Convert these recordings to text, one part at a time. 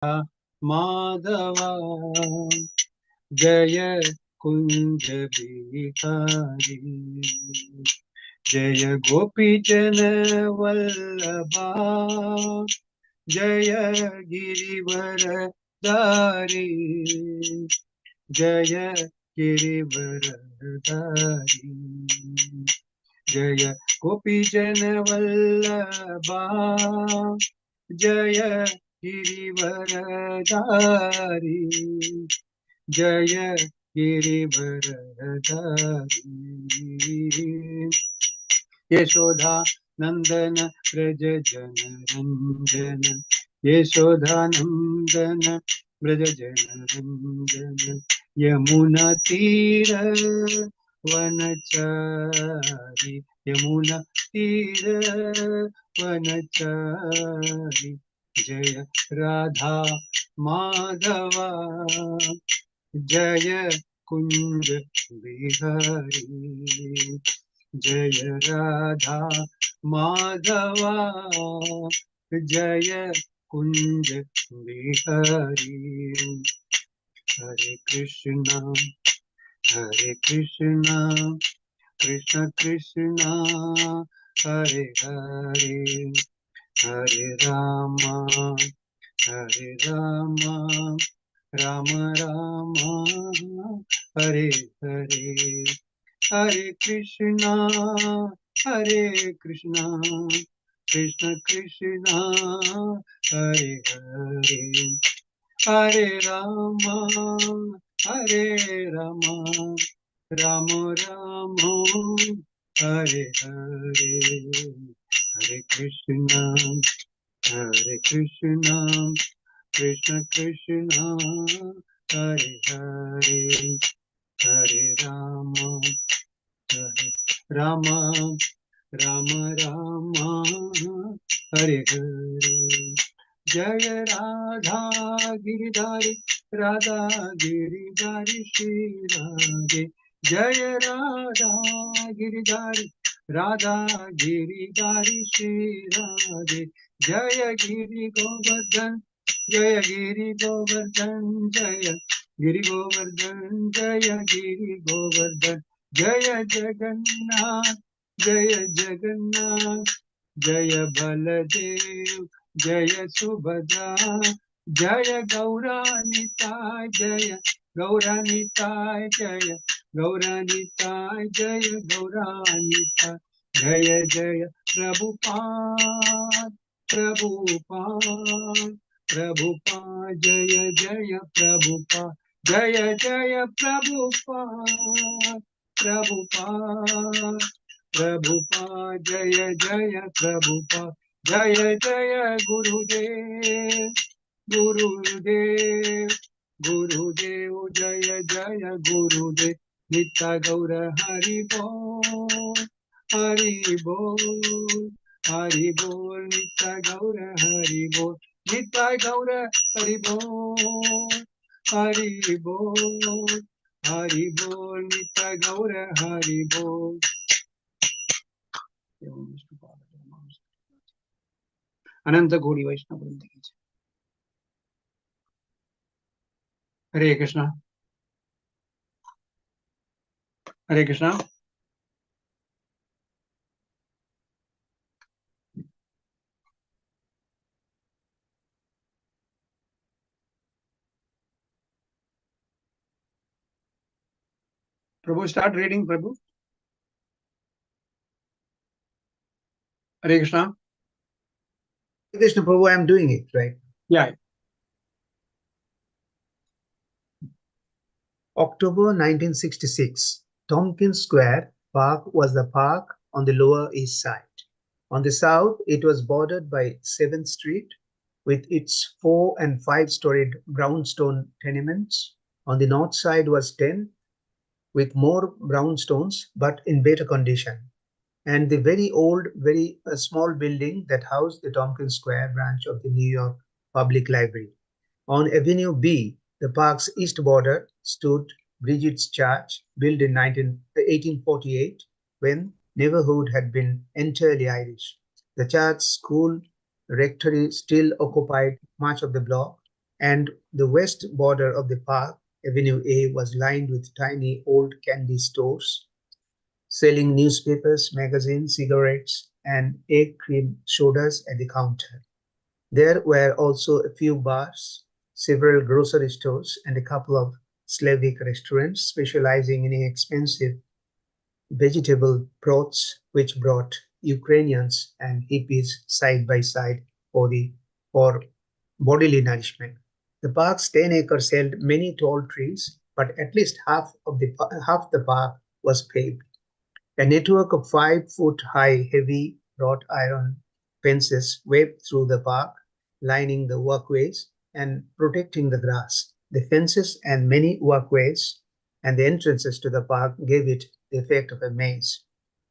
माधवा जय कुंज बिहारी जय गोपीजन वल्लभा जय गिरिवर धारी जय गिरिवर धारी जय गोपीजन वल्लभा जय गिरिवर धारी जय गिरिवर धारी यशोधा नंदन ब्रज जन रंजन यशोधा नंदन ब्रज जन रंजन यमुना तीर वनचारी यमुना तीर वनचारी जय राधा माधवा जय कुंज बिहारी जय राधा माधवा जय कुंज बिहारी हरे कृष्णा कृष्ण कृष्ण हरे हरे हरे राम राम राम हरे हरे हरे कृष्णा कृष्ण कृष्ण हरे हरे हरे राम राम राम राम हरे हरे हरे कृष्णा कृष्ण कृष्ण हरे हरे हरे राम राम राम राम हरे हरे जय राधा गिरिधारी श्री राधे जय राधा गिरिधारी श्री राधे जय गिरि गोवर्धन जय गिरि गोवर्धन जय गिरि गोवर्धन जय जगन्नाथ जय बलदेव जय सुभद्रा जय गौरानिताय जय गौरानिताय जय गौरानिताय जय गौरानिताय जय जय प्रभुपाद जय जय प्रभुपाद जय जय प्रभुपाद जय जय प्रभुपाद जय जय गुरुदेव जय जय गुरुदेव नित्य गौर हरि बोल नित्य गौर हरि बोल नित्य गौर हरि बोल नित्य गौर हरि बोल अनंत गौरी वैष्णव वृंद की जय। Hare Krishna Hare Krishna Prabhu start reading Prabhu Hare Krishna Krishna Prabhu, I am doing it, right? Yeah. October 1966, Tompkins Square Park was the park on the Lower East Side. On the south, it was bordered by 7th Street with its 4 and 5-storied brownstone tenements. On the north side was 10 with more brownstones but in better condition. And the very old, very small building that housed the Tompkins Square branch of the New York Public Library. On Avenue B, the park's east border, stood Bridget's Church, built in 1848 when neighborhood had been entirely Irish. The church, school, rectory still occupied much of the block, and the west border of the park, Avenue A, was lined with tiny old candy stores selling newspapers, magazines, cigarettes, and egg cream sodas at the counter. There were also a few bars, several grocery stores, and a couple of Slavic restaurants specializing in expensive vegetable broths which brought Ukrainians and hippies side by side for bodily nourishment. The park's 10 acres held many tall trees, but at least half the park was paved. A network of 5 foot high heavy wrought iron fences waved through the park, lining the walkways and protecting the grass. The fences and many walkways and the entrances to the park gave it the effect of a maze.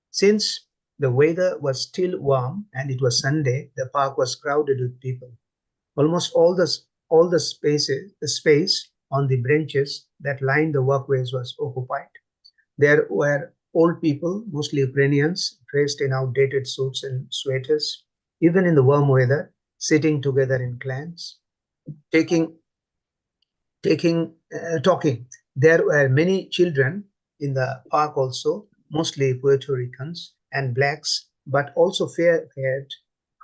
Since the weather was still warm and it was Sunday, the park was crowded with people. Almost all the space on the benches that lined the walkways was occupied. There were old people, mostly Ukrainians, dressed in outdated suits and sweaters, even in the warm weather, sitting together in clans, taking, talking. There were many children in the park also, mostly Puerto Ricans and blacks, but also fair-haired,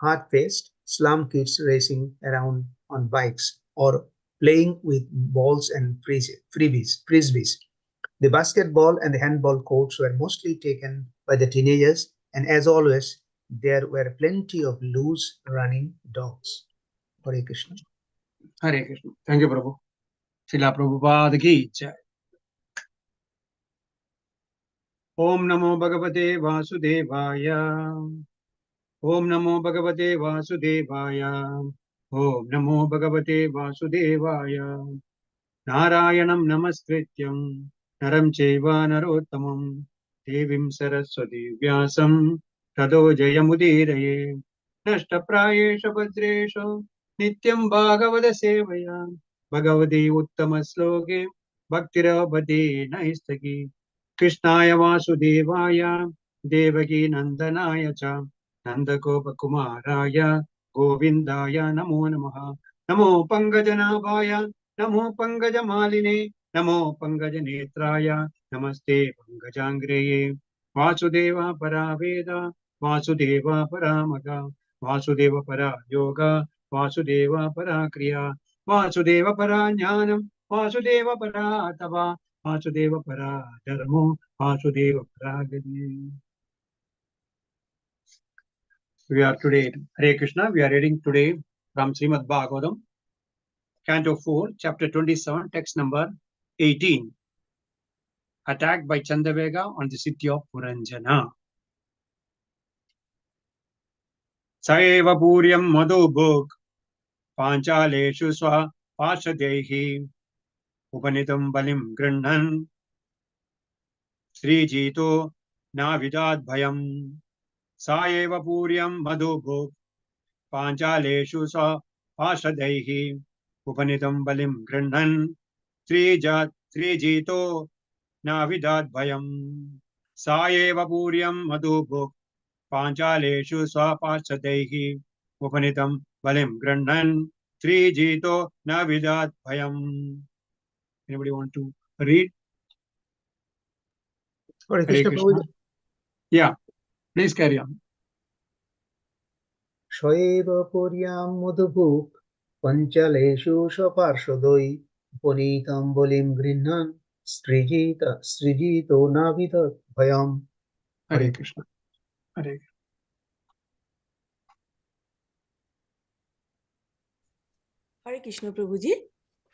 hard-faced slum kids racing around on bikes or playing with balls and frisbees. The basketball and the handball courts were mostly taken by the teenagers, and as always, there were plenty of loose running dogs. Hare Krishna. Hare Krishna. Thank you, Prabhu. Srila Prabhupada ki jai. Om Namo Bhagavate Vasudevaya. Om Namo Bhagavate Vasudevaya. Om Namo Bhagavate Vasudevaya. Narayanam Namaskrityam Naram Chaiva Narottamam Devim Saraswati Vyasam Tado Jayamudiraye Nashtaprayesha Bhadresha Nityam Bhagavada Sevaya Bhagavati Uttama Sloke Bhaktiravati Naistaki Krishnaya Vasudevaya Devaki Nandanaya Cha Nandagopakumaraya Govindaya Namo Namaha Namo Pangajanabhaya Namo Pangajamalini Namo Pangajanetraya Namaste Pangajangreye Vasudeva Paraveda Vasudeva Paramaga Vasudeva Para Yoga Vasudeva Para Kriya Vasudeva Para Jnanam Vasudeva Para Tava Vasudeva Para Dharmo Vasudeva Para Gati. We are today, Hare Krishna, we are reading today from Srimad Bhagavatam, Canto 4, Chapter 27, text number 18. Attacked by Chandavega on the city of Puranjana. Saeva Puryam Madhubhuk Panchaleshu Swa Pashadehi Upanitam Balim Grandhan Sri Jito Navidad Bhayam Saeva Puryam Madhubhuk Panchaleshu Swa Pashadehi Upanitam Balim Grandhan Sri Jito Navidad Bhayam Saeva Puryam Madhubhuk Panchaleshu Swapasadaihi Upanitam Balim Grandan Sri Jito Navidat Bhayam. Anybody want to read? Hare Hare Krishna. Krishna. Yeah, please carry on. Shaiva Puryam Madhubhuk Panchaleshu Shaparshadoi Punitam Bolim Grinhan Srijito Navidat Bhayam. Hare Krishna. Hare Hare Krishna Prabhuji.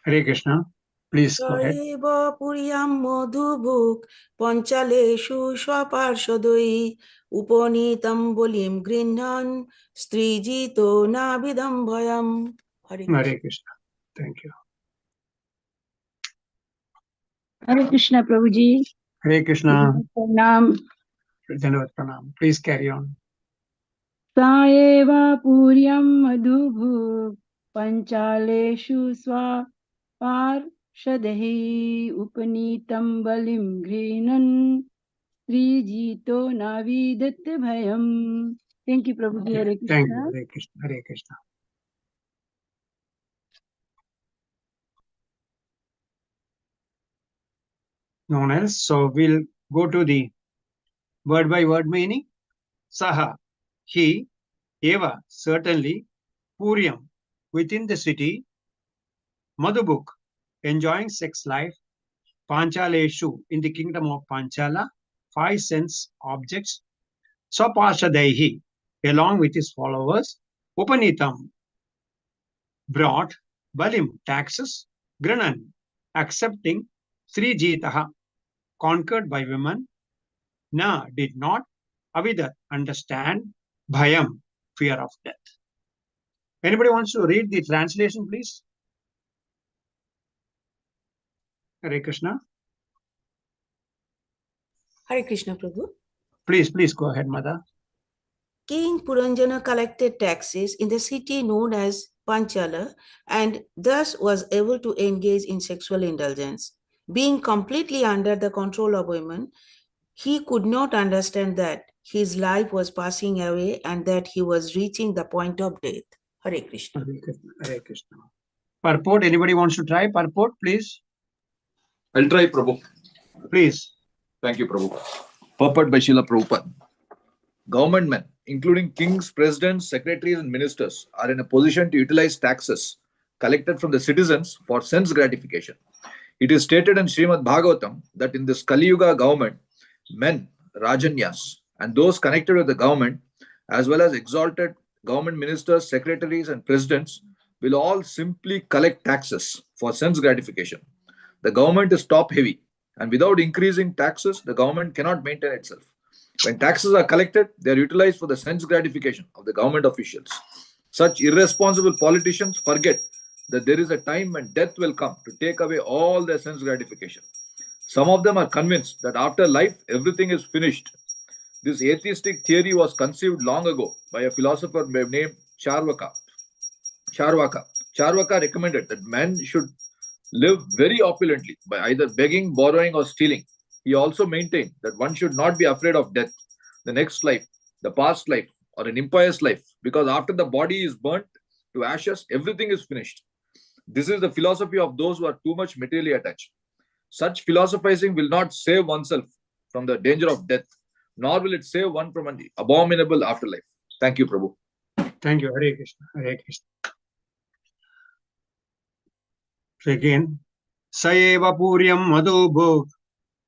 Hare Krishna. Please go ahead. Saiva Puryam Madhubhuk Panchaleshu Swaparshadoi Upanitam Bolim Grinhan Strijito Navidam Bhayam. Hare Krishna. Thank you. Hare Krishna Prabhuji. Hare Krishna. Pranam. Dhanavad Pranam. Please carry on. Saeva Puryam Madhubhuk Panchaleshu Swa Parshadahi Upanitam Balim Grinan Sri Jito Navidat Bhayam. Thank you, Prabhuji. Hare Krishna. Thank you. Hare Krishna. Hare Krishna. No one else. So we'll go to the word by word meaning. Saha, he, Eva, certainly, Puryam, within the city, Madhubuk, enjoying sex life, Panchaleshu, in the kingdom of Panchala, 5 sense objects, Swapashadaihi, along with his followers, Upanitam, brought, Balim, taxes, Granan, accepting, Srijitaha, conquered by women, Na, did not, Avidat, understand, Bhayam, fear of death. Anybody wants to read the translation, please? Hare Krishna. Hare Krishna Prabhu. Please go ahead, Mother. King Puranjana collected taxes in the city known as Panchala and thus was able to engage in sexual indulgence. Being completely under the control of women, he could not understand that his life was passing away and that he was reaching the point of death. Hare Krishna. Hare Krishna. Hare Krishna. Purport, anybody wants to try? Purport, please. I'll try, Prabhu. Please. Thank you, Prabhu. Purport by Srila Prabhupada. Government men, including kings, presidents, secretaries, and ministers, are in a position to utilize taxes collected from the citizens for sense gratification. It is stated in Srimad Bhagavatam that in this Kali Yuga government, men, Rajanyas, and those connected with the government, as well as exalted government ministers, secretaries, and presidents, will all simply collect taxes for sense gratification. The government is top heavy, and without increasing taxes, the government cannot maintain itself. When taxes are collected, they are utilized for the sense gratification of the government officials. Such irresponsible politicians forget that there is a time when death will come to take away all their sense gratification. Some of them are convinced that after life, everything is finished. This atheistic theory was conceived long ago by a philosopher named Charvaka. Charvaka recommended that man should live very opulently by either begging, borrowing, or stealing. He also maintained that one should not be afraid of death, the next life, the past life, or an impious life, because after the body is burnt to ashes, everything is finished. This is the philosophy of those who are too much materially attached. Such philosophizing will not save oneself from the danger of death, nor will it save one from an abominable afterlife. Thank you, Prabhu. Thank you. Hare Krishna. Hare Krishna. So again, Sayeva Puryam Madhubhuk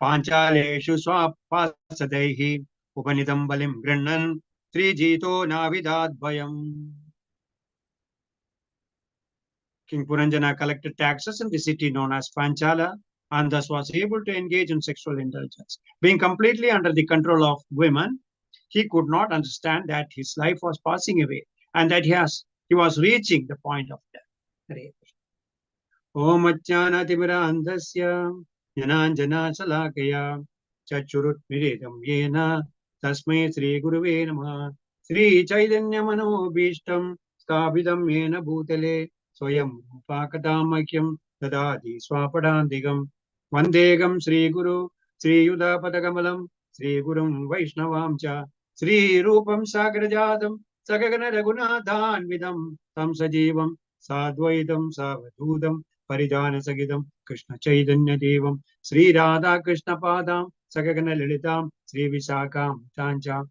Panchaleshu Swapasadaihi Upanidam Balim Grannan Trijito Navidad Bhayam. King Puranjana collected taxes in the city known as Panchala and thus was able to engage in sexual indulgence. Being completely under the control of women, he could not understand that his life was passing away and that he was reaching the point of death. Om Ajnanatimirandhasya Jnananjana Salakaya Chachurut Miredam Yena Tasmai Sri Guruve Namah Sri Chaitanya Manobhishtam Sthavidam Yena Bhutale Swayam Upakadamakyam Dadadi Swapadandigam Vandegam Sri Guru Sri Yuda Padakamalam Sri Gurum Vaishnavam Cha Sri Rupam Sagrajadam Sagagana Raghunathan Vidam Tam Sajivam Sadvaitam Savadudam Parijana Sagidam Krishna Chaitanya Devam Sri Radha Krishna Padam Sagagana Lilitam Sri Visakam Chancha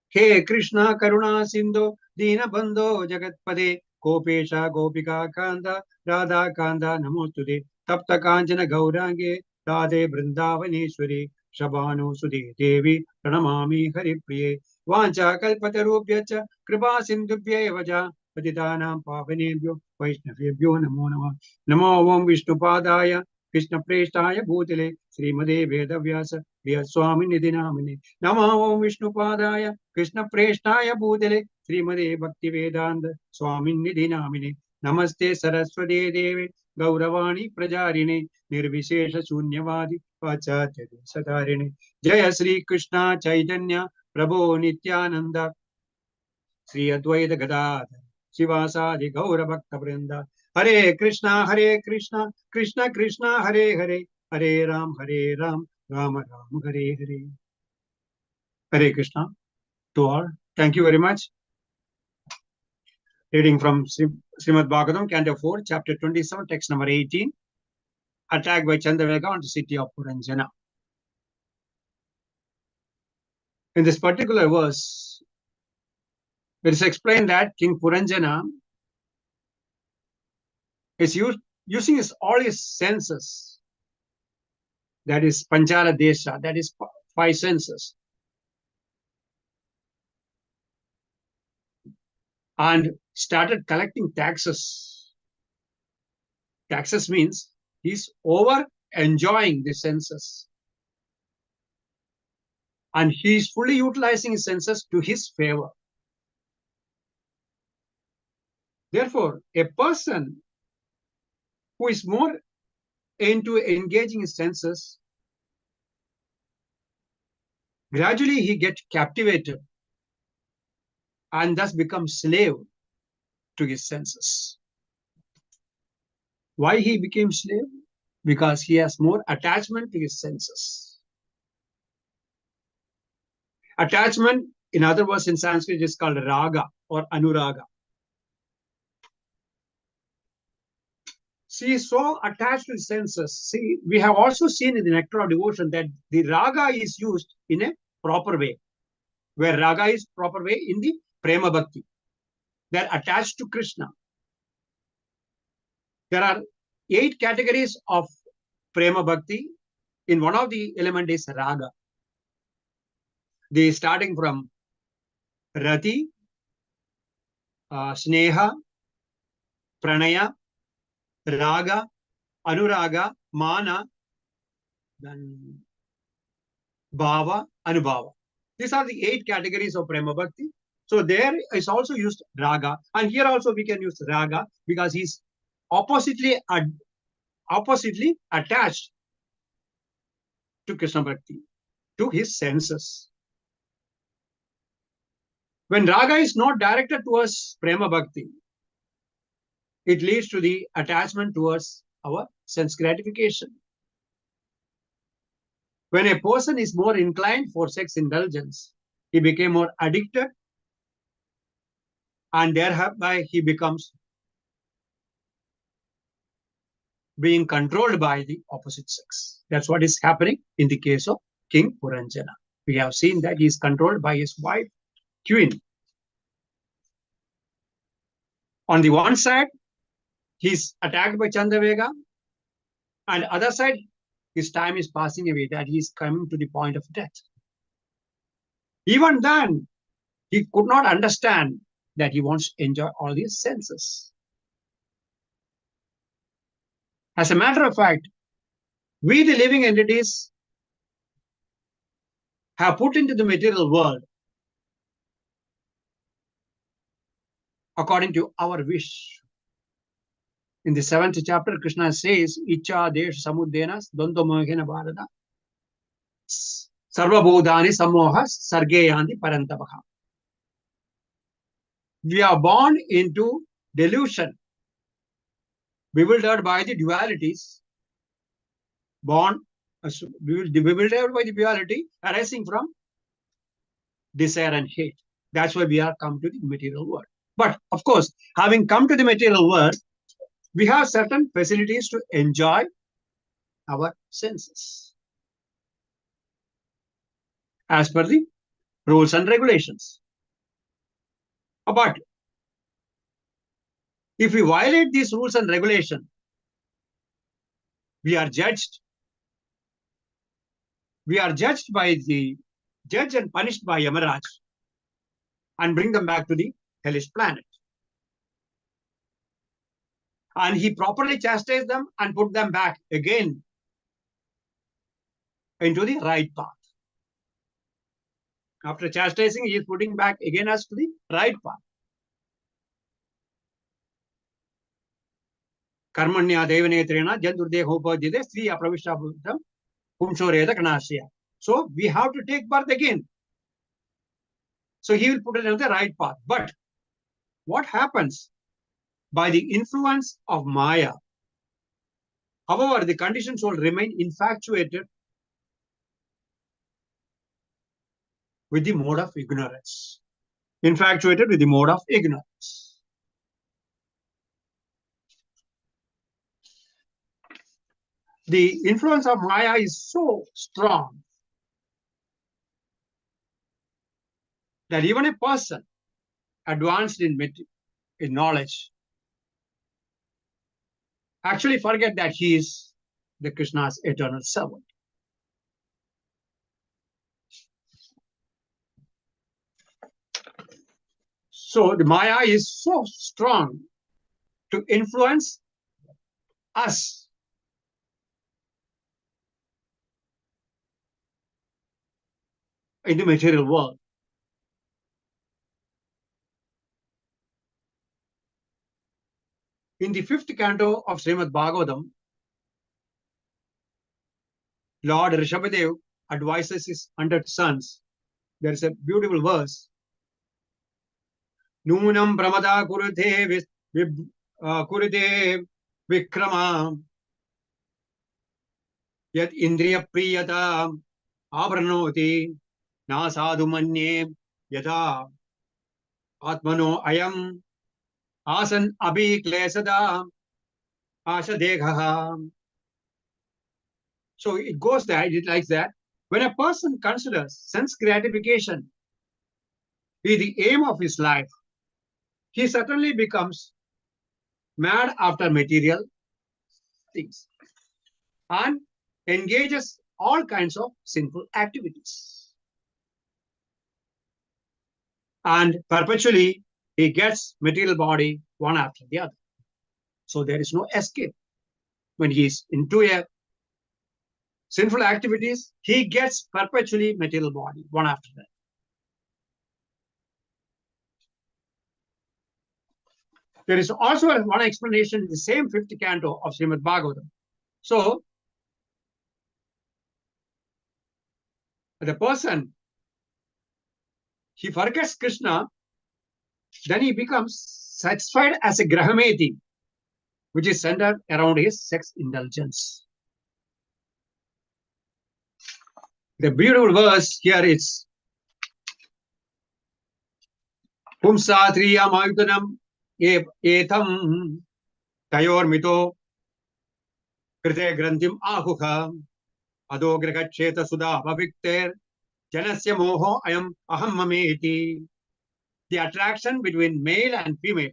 He Krishna Karuna Sindhu Dina Bandho Jagatpade Kopesha Gopika Kanda Radha Kanda Namostude Tapta Kanjana Gaurange Radhe Brindavaneshwari Shabanu Sudhi Devi Pranamami Haripriye Vancha Kalpatarubhyacha Kripa Sindhubhya Vaja Patitanam Pavanebhyo Vaishnavebhyo Namo Namah Namo Om Vishnupadaya Krishna Preshtaya Bhutale Srimade Vedavyasa Vyaswami Nidhinamine Namo Om Vishnupadaya Krishna Preshtaya Bhutale Srimade Bhakti Vedanta Swami Nidhinamine Namaste Saraswati Devi Gauravani Prajarine Nirvishesha Shunyavadi Pachatya Sadarine Jaya Sri Krishna Chaitanya Prabhu Nityananda Sri Advaita Gadadhar Shivasadi Gaura Bhakta Vrinda Hare Krishna Krishna Krishna Hare Hare Hare Ram Ram Ram Hare Hare. Hare Krishna to all. Thank you very much. Reading from Srimad Bhagavatam, Canto 4, Chapter 27, text number 18. attack by Chandravega on the city of Puranjana. In this particular verse, it is explained that King Puranjana is using all his senses, that is Panchala Desha, that is 5 senses, and started collecting taxes. Taxes means he's over enjoying the senses. And he's fully utilizing his senses to his favor. Therefore, a person who is more into engaging his senses, gradually he gets captivated and thus becomes slave to his senses. Why he became slave? Because he has more attachment to his senses. Attachment, in other words, in Sanskrit, is called raga or anuraga. She is so attached to the senses. See, we have also seen in the Nectar of Devotion that the raga is used in a proper way. Where raga is proper way in the prema bhakti. They are attached to Krishna. There are 8 categories of prema bhakti. In one of the element is raga. They starting from rati, sneha, pranaya, raga, anuraga, mana, then bhava, anubhava. These are the 8 categories of prema bhakti. So there is also used raga, and here also we can use raga because he's oppositely attached to Krishna bhakti, to his senses. When raga is not directed towards prema bhakti, it leads to the attachment towards our sense gratification. When a person is more inclined for sex indulgence, he became more addicted, and thereby he becomes being controlled by the opposite sex. That's what is happening in the case of King Puranjana. We have seen that he is controlled by his wife, Queen. On the one side, he's attacked by Chandravega, and other side, his time is passing away, that he is coming to the point of death. Even then, he could not understand that he wants to enjoy all these senses. As a matter of fact, we, the living entities, have put into the material world according to our wish. In the 7th chapter, Krishna says, Icha desh samuddena dvandva mohena bharata sarva bodhani sammoha sargeyanti parantapaha. We are born into delusion, bewildered by the dualities, bewildered by the duality arising from desire and hate. That's why we are come to the material world. But of course, having come to the material world, we have certain facilities to enjoy our senses as per the rules and regulations. But if we violate these rules and regulations, we are judged. We are judged by the judge and punished by Yamaraj and bring them back to the hellish planet. And he properly chastised them and put them back again into the right path. After chastising, he is putting back again as to the right path. Karmanya devanetrena jandurdehopadide sri apravishabhutam pumsoreda kanasya. So we have to take birth again. So he will put it on the right path. But what happens by the influence of Maya? However, the conditioned soul remain infatuated with the mode of ignorance. Infatuated with the mode of ignorance. the influence of Maya is so strong that even a person advanced in knowledge actually forget that he is the Krishna's eternal servant. So the Maya is so strong to influence us in the material world. In the 5th canto of Srimad Bhagavatam, Lord Rishabhadev advises his 100 sons. There is a beautiful verse. Nunam pramada kurute kurute vikrama yat indriya priyata avranoti na sadhu manye yata atmano ayam asan abhi klesada ashadegha. So it goes there, it likes that. When a person considers sense gratification be the aim of his life, he certainly becomes mad after material things and engages all kinds of sinful activities. And perpetually he gets material body one after the other. So there is no escape. When he is into a sinful activities, he gets perpetually material body one after that. There is also one explanation in the same 5th canto of Srimad Bhagavatam. So the person, he forgets Krishna, then he becomes satisfied as a grahameti, which is centered around his sex indulgence. The beautiful verse here is Pumsatriya Mayutanam Etam Tayor Mito Krite Granthim Ahuka Adograha Cheta Sudha Bhavikter Janasya Moho Ayam Aham Mameti. The attraction between male and female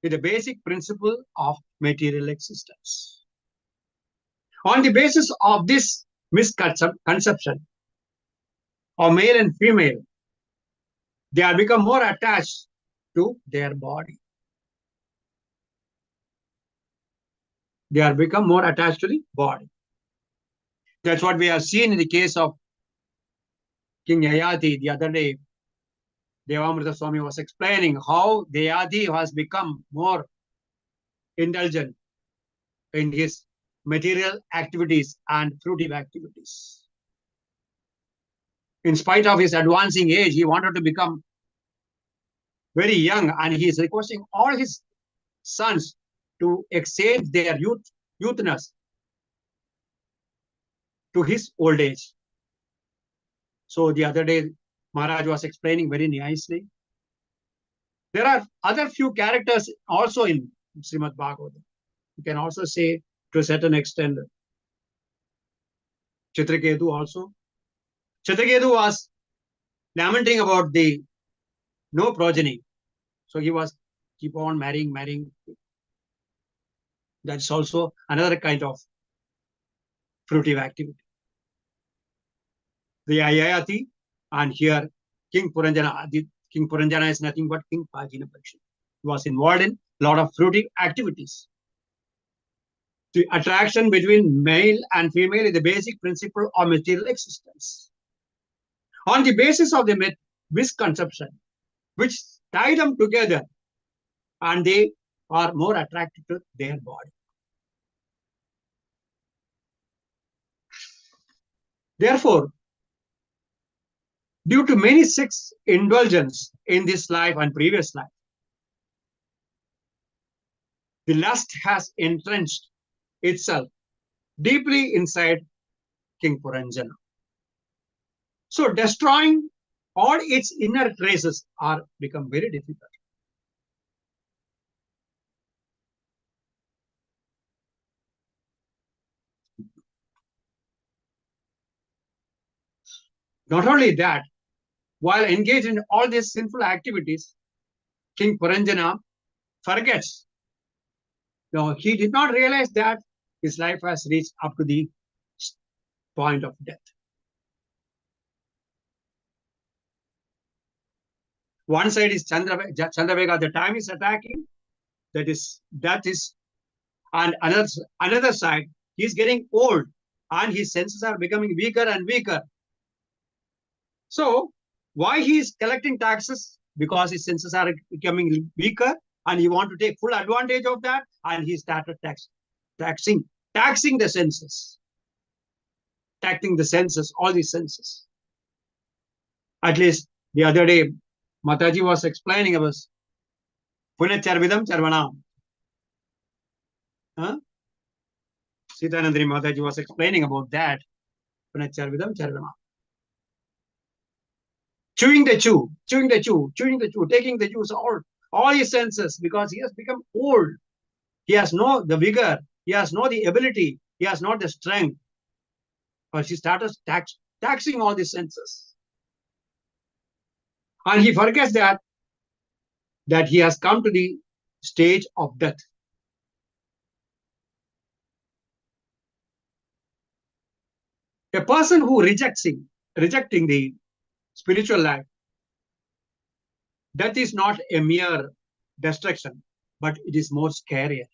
is the basic principle of material existence. On the basis of this misconception of male and female, they are become more attached to their body. They are become more attached to the body. That's what we have seen in the case of King Yayati the other day. Devamrita Swami was explaining how Yayati has become more indulgent in his material activities and fruitive activities. In spite of his advancing age, he wanted to become very young, and he is requesting all his sons to exchange their youthness to his old age. So the other day, Maharaj was explaining very nicely. There are other few characters also in Srimad Bhagavatam. You can also say to a certain extent, Chitraketu also. Chitraketu was lamenting about the no progeny. So he was keep on marrying. That's also another kind of fruitive activity. The Ayayati, and here King Puranjana. King Puranjana is nothing but King Pajina Parikshit. He was involved in a lot of fruitive activities. The attraction between male and female is the basic principle of material existence. On the basis of the misconception, which tie them together, and they are more attracted to their body. Therefore, due to many sex indulgence in this life and previous life, the lust has entrenched itself deeply inside King Puranjana. So destroying all its inner traces are become very difficult. Not only that, while engaged in all these sinful activities, King Puranjana forgets. No, he did not realize that his life has reached up to the point of death. One side is Chandravega, the time is attacking, that is, and another side, he's getting old and his senses are becoming weaker and weaker. So why he is collecting taxes? Because his senses are becoming weaker and he want to take full advantage of that, and he started taxing the senses, all these senses. At least the other day, Mataji was explaining about Punacharvidam Charvanam. Sitanandri Mataji was explaining about that. Punacharvidam Charvanam. Chewing the chew, taking the juice, all his senses, because he has become old. He has no the vigor, he has no the ability, he has not the strength. But he started taxing all the senses. And he forgets that he has come to the stage of death. A person who rejecting the spiritual life, death is not a mere destruction, but it is more scarier.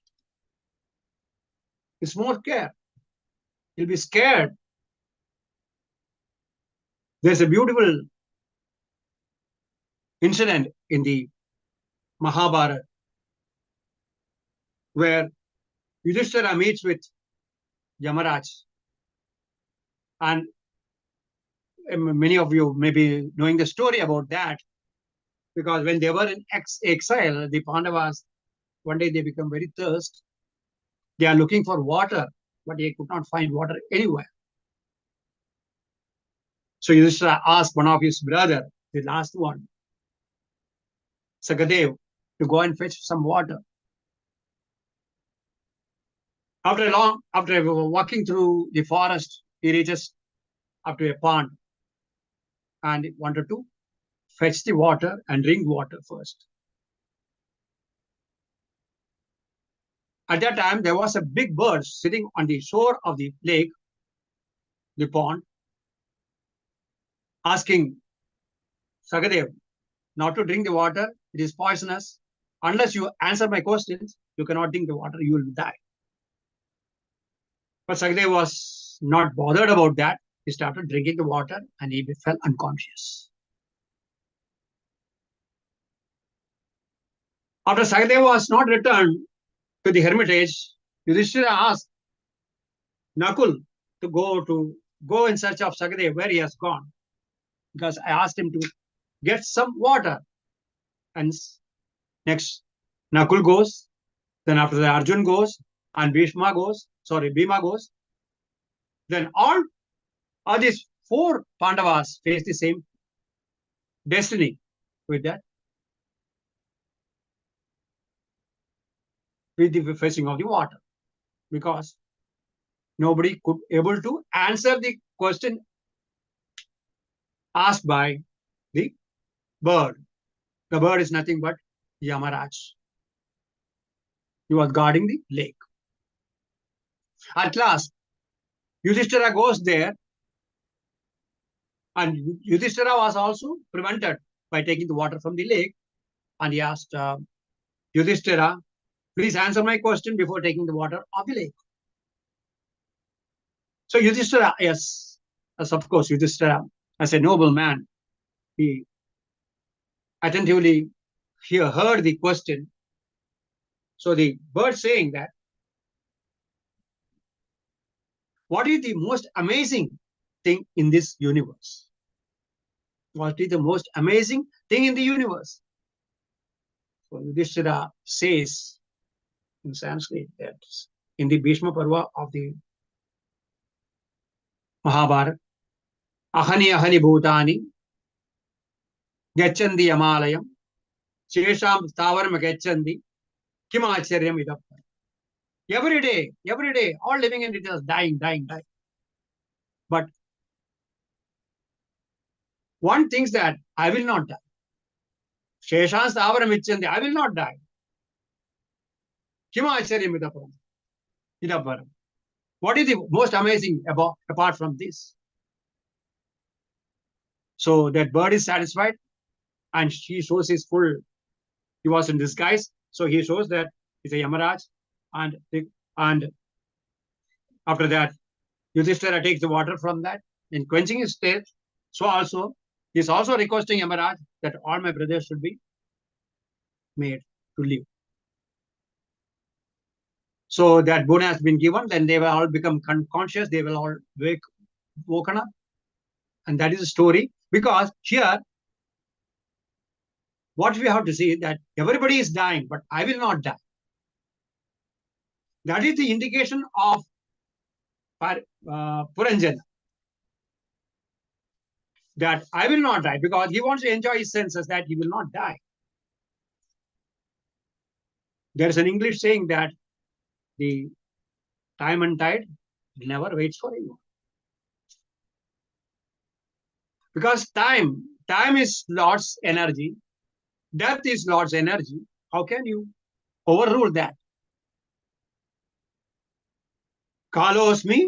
It's more scary. He'll be scared. There's a beautiful incident in the Mahabharata where Yudhishthira meets with Yamaraj. And many of you may be knowing the story about that, because when they were in exile, the Pandavas, one day they become very thirsty. They are looking for water, but they could not find water anywhere. So Yudhishthira asked one of his brother, the last one, Sagadev, to go and fetch some water. After walking through the forest, he reaches up to a pond and wanted to fetch the water and drink water first. At that time, there was a big bird sitting on the shore of the lake, the pond, asking Sagadev not to drink the water. It is poisonous. Unless you answer my questions, you cannot drink the water. You will die. But Sagadev was not bothered about that. He started drinking the water and he fell unconscious. After Sagadev was not returned to the hermitage, Yudhishthira asked Nakul to go in search of Sagadev, where he has gone. Because I asked him to get some water. And next, Nakul goes. Then after that, Arjun goes. And Bhima goes. Then all these 4 Pandavas face the same destiny with that. With the fetching of the water. Because nobody could able to answer the question asked by the bird. The bird is nothing but Yamaraj. He was guarding the lake. At last, Yudhishthira goes there, and Yudhishthira was also prevented by taking the water from the lake. And he asked Yudhishthira, please answer my question before taking the water of the lake. So Yudhishthira, yes, as of course, Yudhishthira, as a noble man, he attentively heard the question. So the bird saying that, what is the most amazing thing in this universe? What is the most amazing thing in the universe? So Yudhishthira says in Sanskrit that in the Bhishma Parva of the Mahabharata, ahani bhutani gacchandi yamalayam shesham stavaram gacchandi kim acharyam idappa. Every day, all living entities dying. But one thinks that I will not die. Sheshans Avaram Ichanti, I will not die. Kimacharya Midaparam. Idaparam. What is the most amazing apart from this? So that bird is satisfied and he shows his full, he was in disguise. So he shows that he's a Yamaraj, and after that, Yudhishthira takes the water from that and quenching his thirst. So also, he's also requesting Yamaraj that all my brothers should be made to live. So that boon has been given, then they will all become conscious, they will all woken up. And that is the story. Because here, what we have to see is that everybody is dying, but I will not die. That is the indication of Puranjana. That I will not die, because he wants to enjoy his senses, that he will not die. There is an English saying that the time and tide never waits for anyone. Because time is Lord's energy, death is Lord's energy. How can you overrule that? Kalosmi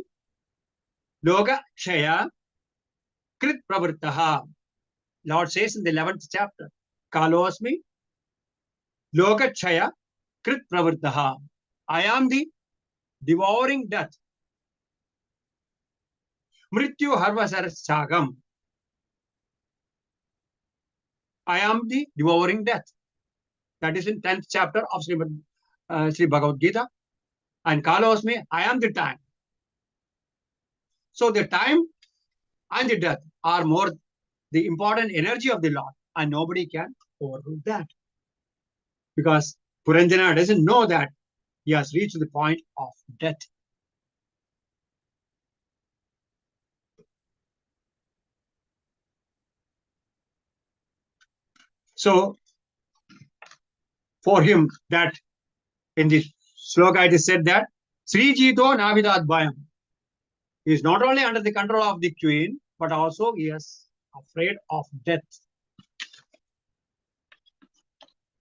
Loga Kshaya Krit Pravrittaha. Lord says in the 11th chapter, Kalosmi Loga Kshaya Krit Pravrittaha. I am the devouring death. Mrityu Harvasar Sagam. I am the devouring death. That is in 10th chapter of Sri Bhagavad Gita. And Kalosmi, I am the time. So the time and the death are more the important energy of the Lord, and nobody can overrule that. Because Puranjana doesn't know that he has reached the point of death. So for him, that in this sloka it is said that Sri Jito Navidat Bhayam. He is not only under the control of the queen, but also he is afraid of death.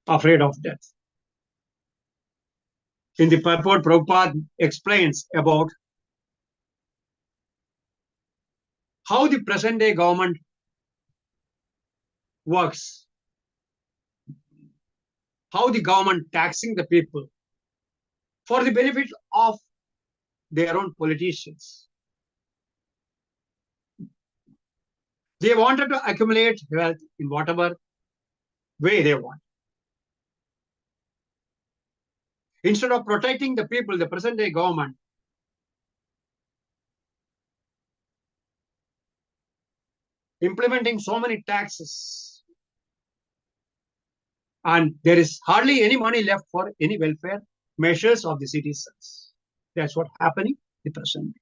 Afraid of death. In the purport, Prabhupada explains about how the present day government works, how the government taxing the people for the benefit of their own politicians. They wanted to accumulate wealth in whatever way they want. Instead of protecting the people, the present day government implementing so many taxes, and there is hardly any money left for any welfare measures of the citizens. That's what happening in the present day.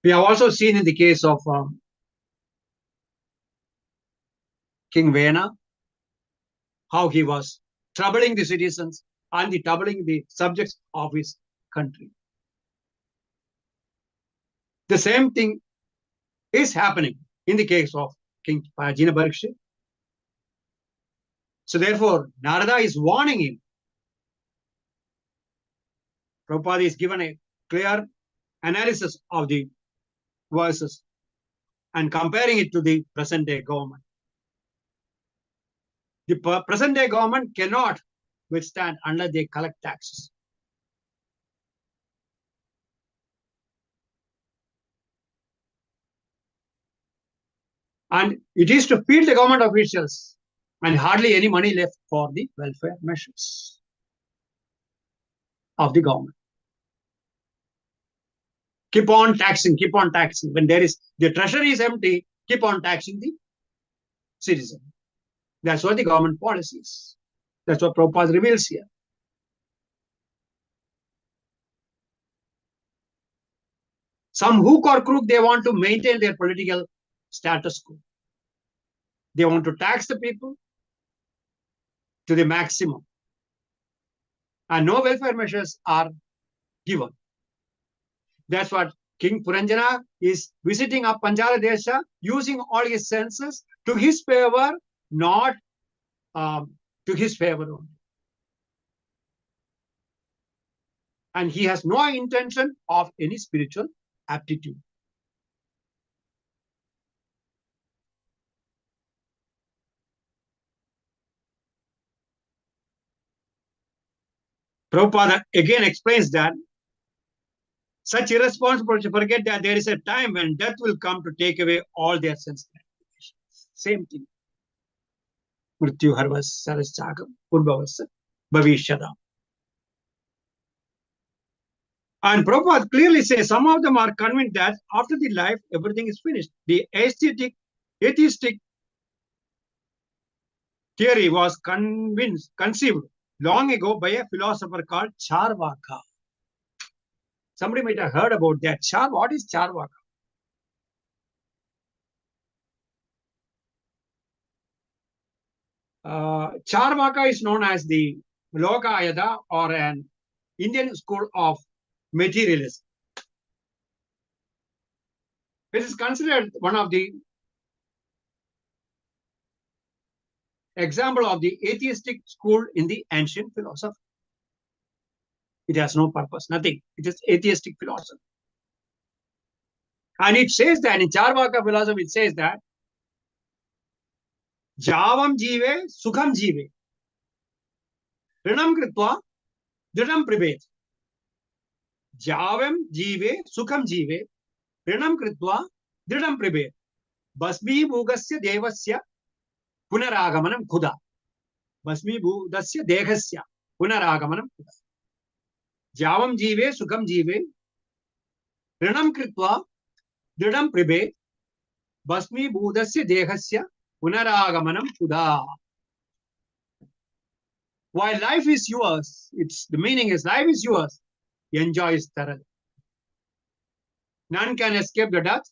We have also seen in the case of King Vena, how he was troubling the citizens and troubling the subjects of his country. The same thing is happening in the case of King Pajina Parikshit. So therefore, Narada is warning him. Prabhupada is given a clear analysis of the verses and comparing it to the present day government. The present day government cannot withstand unless they collect taxes. And it is to feed the government officials, and hardly any money left for the welfare measures of the government. Keep on taxing, keep on taxing. When there is, the treasury is empty, keep on taxing the citizen. That's what the government policy is. That's what Prabhupada reveals here. Some hook or crook, they want to maintain their political status quo. They want to tax the people to the maximum. And no welfare measures are given. That's what King Puranjana is visiting up Panchala Desha using all his senses to his favor, not to his favor only. And he has no intention of any spiritual aptitude. Prabhupada again explains that such irresponsible to forget that there is a time when death will come to take away all their sense gratifications. Same thing. Mrityu harvas saraschakam purvavas bhavishyadam. And Prabhupada clearly says some of them are convinced that after the life, everything is finished. The atheistic theory was conceived long ago by a philosopher called Charvaka. Somebody might have heard about that. What is Charvaka? Charvaka is known as the Lokayada or an Indian school of materialism. It is considered one of the example of the atheistic school in the ancient philosophy. It has no purpose, nothing. It is atheistic philosophy. And it says that in Charvaka philosophy, it says that Javam jive sukham jive rinam kritva dridam pribhet. Javam jive sukham jive rinam kritva dridam pribhet. Basmi bhugasya devasya punaragamanam khuda. Basmi bhudasya dehasya punaragamanam khuda. Javam jive sukham jive rinam kritva dridam pribhet. Basmi bhudasya dehasya punaragamanam khuda. While life is yours, the meaning is life is yours. Enjoy it thoroughly. None can escape the death.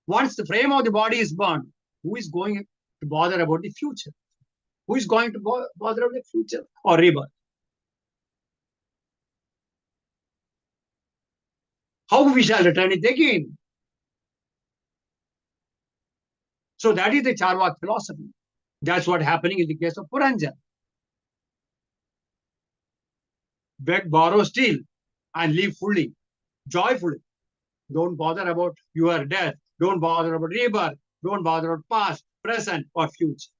Once the frame of the body is burned, who is going to bother about the future? Who is going to bother about the future or rebirth? How we shall return it again? So that is the Charvak philosophy. That's what happening in the case of Puranjan. Beg, borrow, steal, and live fully, joyfully. Don't bother about your death. Don't bother about rebirth. Don't bother about past, present, or future.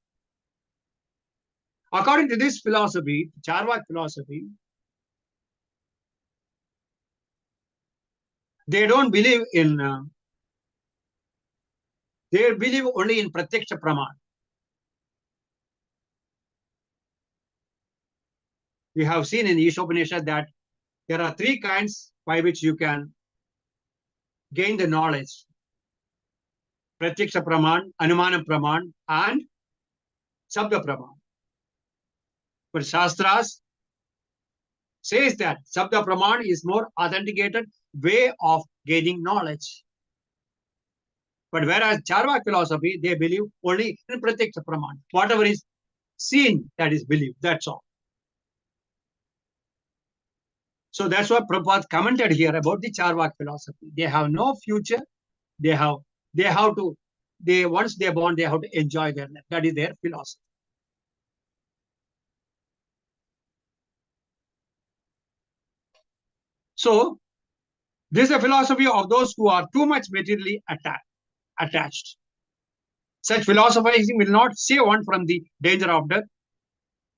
According to this philosophy, Charvak philosophy, they don't believe in, they believe only in Pratyaksha Praman. We have seen in the Ishopanishad that there are three kinds by which you can gain the knowledge. Pratyaksha Praman, Anumana Praman, and Sabda Praman. But Shastras says that Sabda Praman is more authenticated way of gaining knowledge. But whereas Charvak philosophy, they believe only in Pratyaksha Praman. Whatever is seen, that is believed. That's all. So that's what Prabhupada commented here about the Charvak philosophy. They have no future. Once they're born, they have to enjoy their life. That is their philosophy. So this is a philosophy of those who are too much materially attached. Such philosophizing will not save one from the danger of death,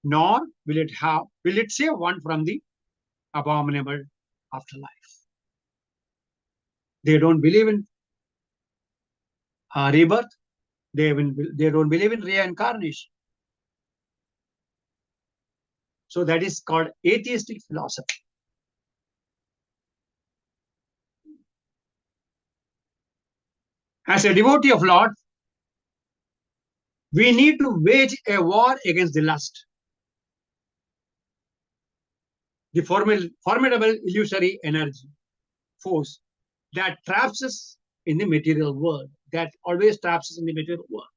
nor will it save one from the abominable afterlife. They don't believe in rebirth. They don't believe in reincarnation. So that is called atheistic philosophy. As a devotee of Lord, we need to wage a war against the lust, the formidable illusory energy, force that traps us in the material world, that always traps us in the material world.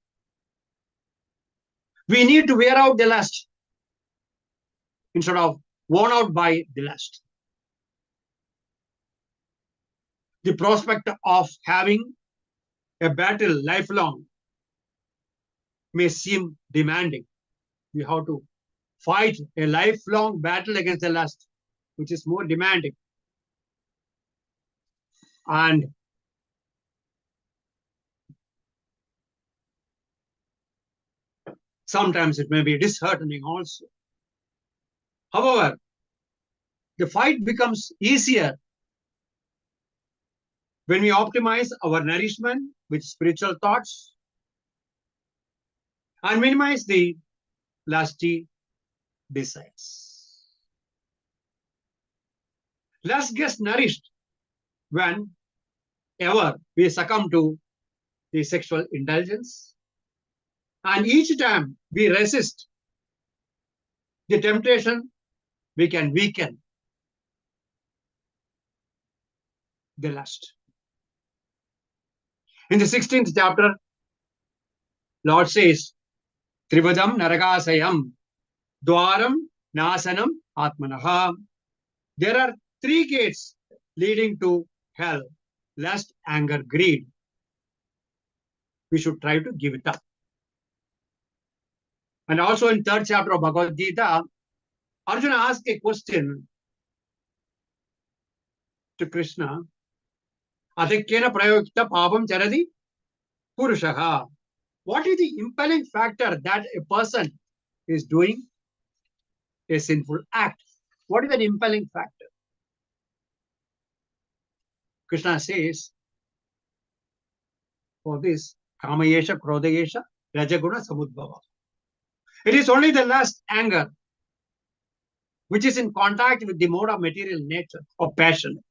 We need to wear out the lust instead of worn out by the lust. the prospect of having a battle lifelong may seem demanding. We have to fight a lifelong battle against the lust, which is more demanding. And sometimes it may be disheartening also. However, the fight becomes easier when we optimize our nourishment with spiritual thoughts and minimize the lusty desires. Lust gets nourished whenever we succumb to the sexual indulgence, and each time we resist the temptation, we can weaken the lust. In the 16th chapter, Lord says, Trivadam Naragasayam, Dwaram Nasanam Atmanaha. There are 3 gates leading to hell: lust, anger, greed. We should try to give it up. And also in 3rd chapter of Bhagavad Gita, Arjuna asked a question to Krishna. Adhikyena prayokta papam charadi purushaha. What is the impelling factor that a person is doing a sinful act? What is an impelling factor? Krishna says, for this, kamayesha, krodayesha, rajaguna, samudbhava. It is only the lust, anger, which is in contact with the mode of material nature or passion,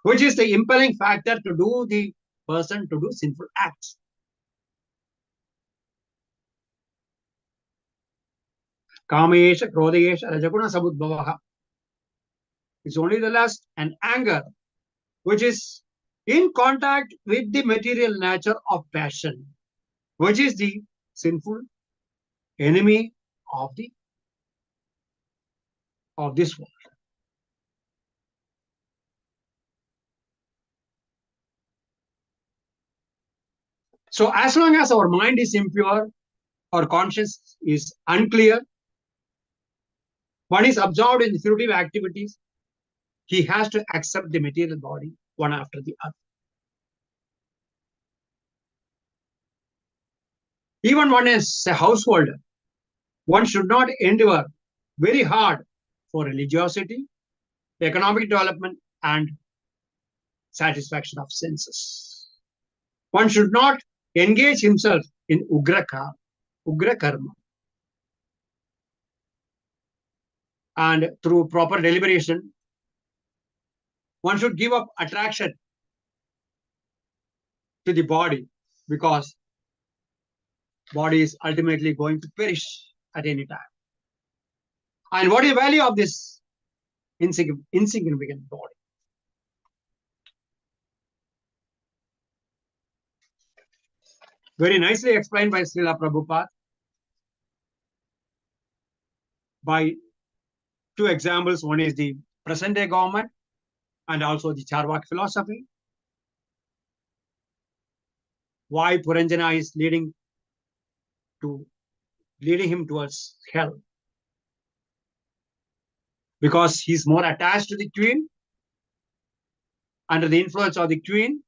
which is the impelling factor to do the person to do sinful acts. Kamayesha, krodayesha, rajaguna, samudbhava. It's only the lust and anger which is in contact with the material nature of passion, which is the sinful enemy of this world. So as long as our mind is impure, our conscience is unclear, one is absorbed in fruitive activities, he has to accept the material body one after the other. Even one is a householder, one should not endeavor very hard for religiosity, economic development, and satisfaction of senses. One should not engage himself in ugra karma. And through proper deliberation, one should give up attraction to the body, because body is ultimately going to perish at any time. And what is the value of this insignificant body? Very nicely explained by Srila Prabhupada by 2 examples. One is the present day government and also the Charvak philosophy. Why Puranjana is leading him towards hell? Because he's more attached to the queen, under the influence of the queen,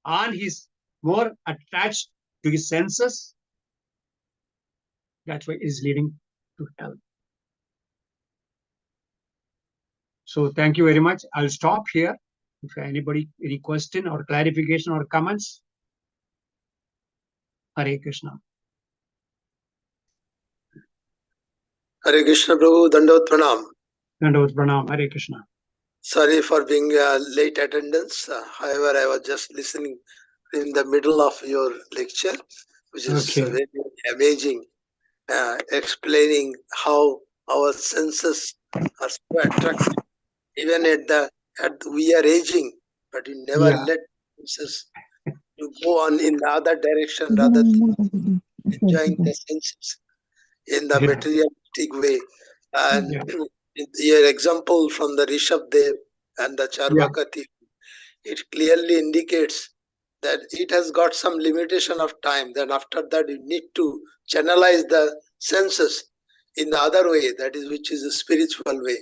and he's more attached to his senses. That's why it is leading to hell. So thank you very much. I'll stop here. If anybody, any question or clarification or comments. Hare Krishna. Hare Krishna Prabhu, Dandavat Pranam. Dandavat Pranam, Hare Krishna. Sorry for being late attendance. However, I was just listening in the middle of your lecture, which is very amazing, explaining how our senses are so attractive. Even we are aging, but we never let senses to go on in the other direction rather than enjoying the senses in the materialistic way. And your example from the Rishabh Dev and the Charvaka thief, it clearly indicates that it has got some limitation of time. Then after that, you need to channelize the senses in the other way, that is, which is a spiritual way.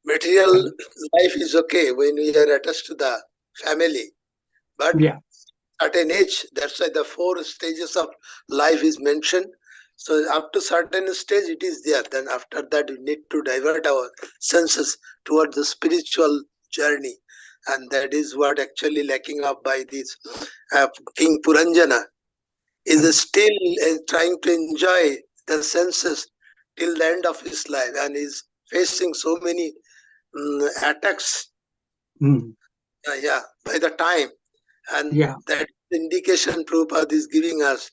Material life is okay when we are attached to the family, but at an age, that's why the 4 stages of life is mentioned. So up to certain stage it is there. Then after that we need to divert our senses towards the spiritual journey, and that is what actually lacking up by this King Puranjana is still trying to enjoy the senses till the end of his life, and is facing so many attacks by the time, and that indication Prabhupada is giving us.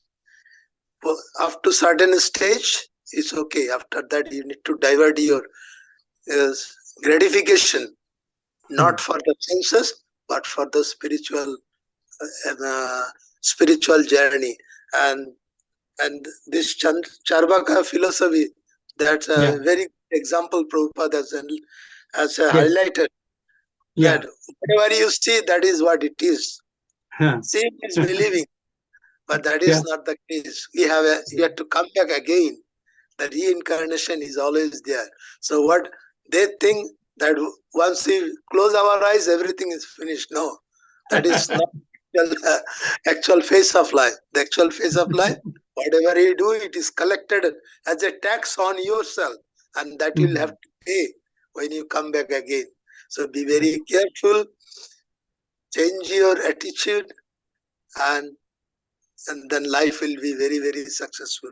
Up to certain stage it's okay. After that you need to divert your gratification, not for the senses but for the spiritual journey. And this Charvaka philosophy, that's a very good example Prabhupada has highlighted, that whatever you see, that is what it is. Seeing is believing, but that is not the case. We have to come back again. The reincarnation is always there. So what they think, that once we close our eyes, everything is finished. No, that is not actual phase of life. The actual phase of life, whatever you do, it is collected as a tax on yourself, and that you'll have to pay when you come back again. So be very careful, change your attitude, and then life will be very, very successful.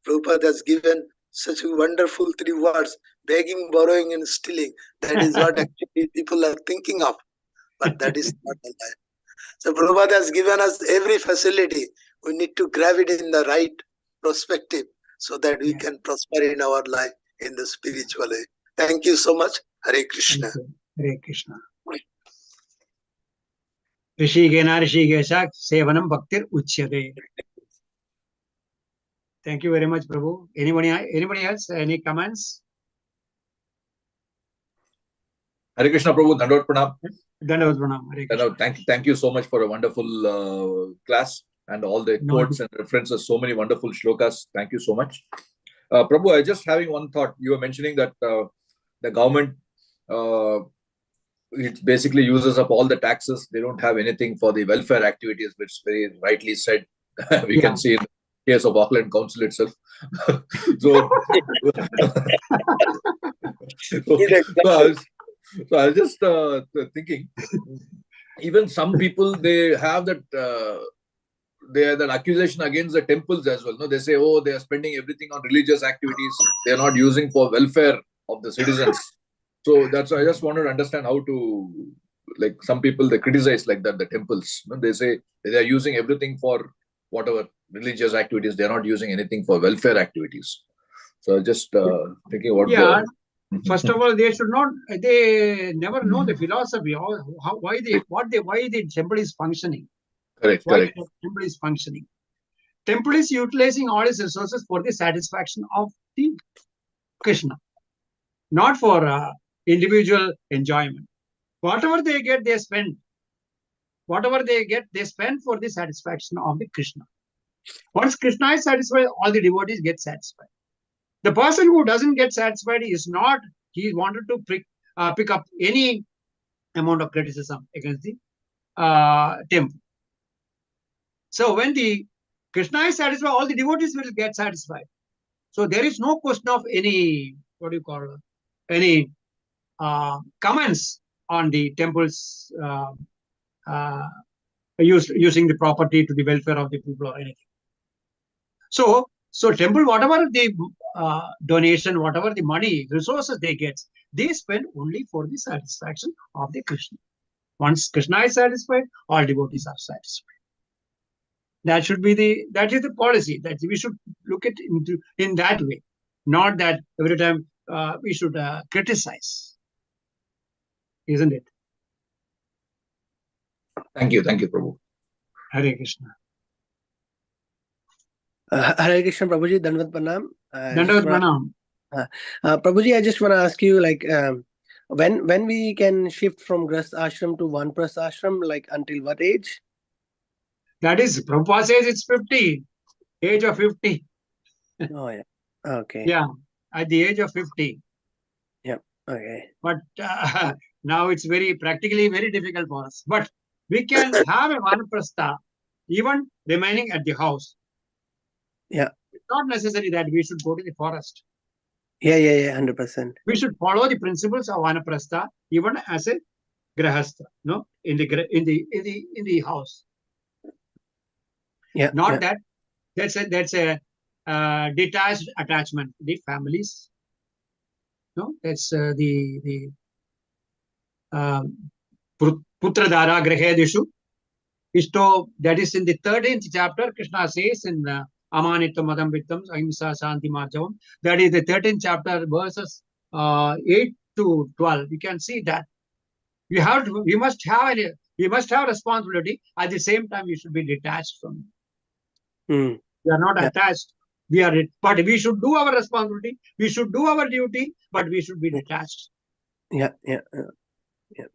Prabhupada has given such wonderful 3 words: begging, borrowing, and stealing. That is what actually people are thinking of, but that is not the life. So Prabhupada has given us every facility. We need to grab it in the right perspective so that we can prosper in our life in the spiritual way. Thank you so much. Hare Krishna. Hare Krishna. Rishigena Rishigesa Sevanam Bhaktir Uchyate. Thank you very much, Prabhu. Anybody else? Any comments? Hare Krishna, Prabhu. Dandavad Pranam. Dandavad Pranam. Hare Krishna. Thank you so much for a wonderful class and all the quotes and references. So many wonderful shlokas. Thank you so much. Prabhu, I just having one thought. You were mentioning that the government it basically uses up all the taxes. They don't have anything for the welfare activities, which very rightly said. We can see in the case of Auckland Council itself. So I was just thinking, even some people, they have that that accusation against the temples as well. No, they say, oh, they are spending everything on religious activities. They are not using for welfare of the citizens. So that's why I just wanted to understand how to, like, some people, they criticize like that the temples. No? They say they are using everything for whatever religious activities. They are not using anything for welfare activities. So just thinking about First of all, they should not. They never know the philosophy. Why the temple is functioning. Correct. The temple is functioning. Temple is utilizing all its resources for the satisfaction of the Krishna, not for individual enjoyment. Whatever they get, they spend. Whatever they get, they spend for the satisfaction of the Krishna. Once Krishna is satisfied, all the devotees get satisfied. The person who doesn't get satisfied is not, he wanted to pick up any amount of criticism against the temple. So when the Krishna is satisfied, all the devotees will get satisfied. So there is no question of any, any comments on the temple's using the property to the welfare of the people or anything. So temple, whatever the donation, whatever the money, resources they get, they spend only for the satisfaction of the Krishna. Once Krishna is satisfied, all devotees are satisfied. That is the policy that we should look at in that way, not that every time we should criticize, isn't it? Thank you, Prabhu. Hare Krishna. Hare Krishna, Prabhuji. Dandavad Pranam. Dandavad Pranam. Prabhuji, I just want to ask you, like, When we can shift from Grahast ashram to Vanprastha ashram, like until what age? That is, Prabhupada says it's 50, age of 50. Oh yeah. Okay. Yeah, at the age of 50. Yeah. Okay. But now it's practically very difficult for us. But we can have a Vanaprastha even remaining at the house. Yeah. It's not necessary that we should go to the forest. Yeah. 100%. We should follow the principles of Vanaprastha even as a grahastha, no, in the house. Yeah. Not that that's a detached attachment. The families, no, that's the putra dara grahedishu. Isto, that is in the 13th chapter. Krishna says in Amanittam Madam Vittam Ahimsa Shanti Marjavam. That is the 13th chapter, verses 8 to 12. You can see that we must have responsibility. At the same time, we should be detached from it. We are not attached. But we should do our responsibility. We should do our duty, but we should be detached. Yeah.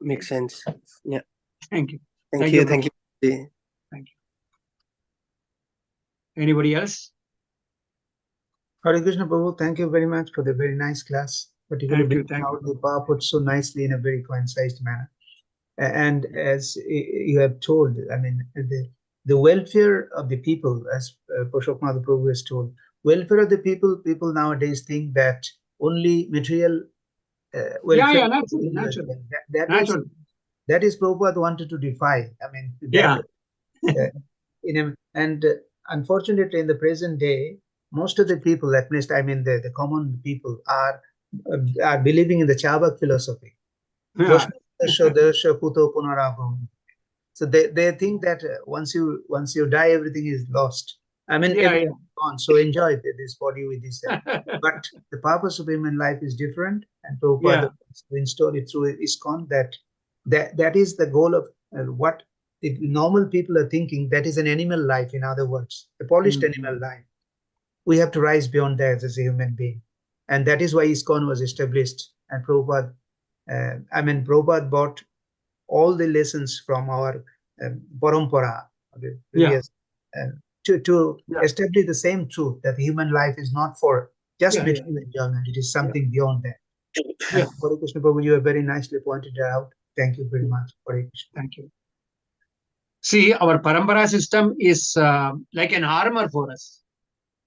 Makes sense. Yeah. Thank you. Thank you. Thank you. Anybody else? Hare Krishna Prabhu, thank you very much for the very nice class, particularly bringing out the purport so nicely in a very coincised manner. And as you have told, I mean, the welfare of the people, as Purushottam Prabhu has told, welfare of the people nowadays think that only material welfare. Naturally. That is Prabhupada wanted to defy. I mean, unfortunately, in the present day, most of the people, at least I mean the common people, are believing in the Chabak philosophy. Yeah. So they think that once you die, everything is lost. I mean, everything is gone. So enjoy this body with this. But the purpose of human life is different, and Prabhupada installed it through ISKCON that is the goal of what the normal people are thinking. That is an animal life, in other words, a polished animal life. We have to rise beyond that as a human being, and that is why ISKCON was established. And Prabhupada, Prabhupada brought all the lessons from our parampara, the previous, to establish the same truth that human life is not for just material enjoyment. It is something beyond that. And Hare Krishna Prabhu, you have very nicely pointed it out. Thank you very much. Hare Krishna. Thank you. See, our parampara system is like an armor for us.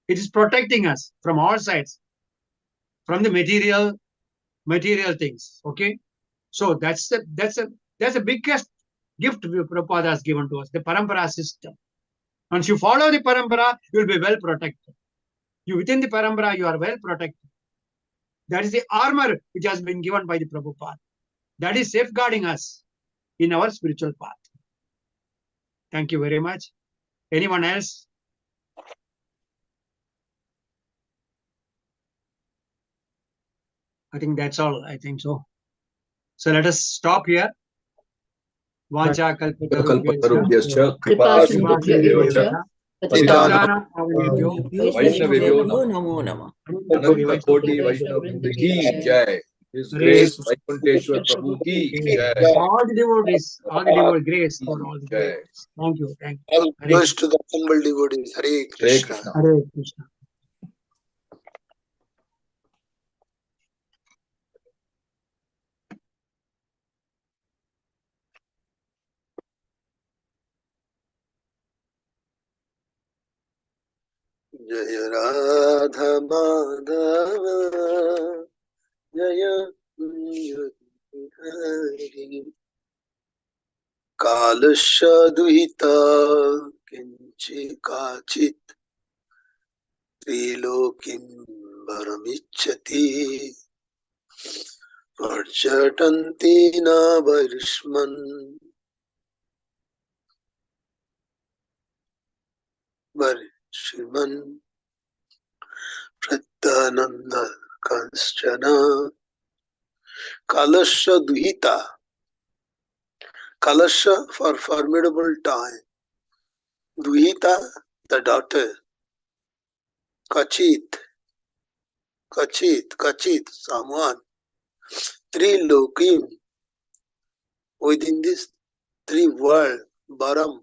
It is protecting us from all sides, from the material things. Okay, so that's the biggest gift Prabhupada has given to us, the parampara system. Once you follow the parampara, you will be well protected. You within the parampara, you are well protected. That is the armor which has been given by the Prabhupada. That is safeguarding us in our spiritual path. Thank you very much. Anyone else? I think that's all. I think so. So let us stop here. Vacha kalpatarubhyascha kripa sindhubhyo patitana pavanebhyo namo namah. Ananta Koti Vaishnava Vrinda ki jai. His Grace Vaikunteswara Prabhu ki jai. All the devotees, grace for all the devotees. Thank you. All goes to the humble devotees. Hare Krishna. Hare Krishna. Jaya Radha Madhava Jaya Hari Kalasya Duhita Kinchi Kachit Trilokim Varamichati Varchatanti Na Varishman Varishman Pratyananda Kanschana Kalasya Duhita. Kalasya for formidable time. Duhita, the daughter. Kachit, someone. Trilokim. Within this three world, Baram,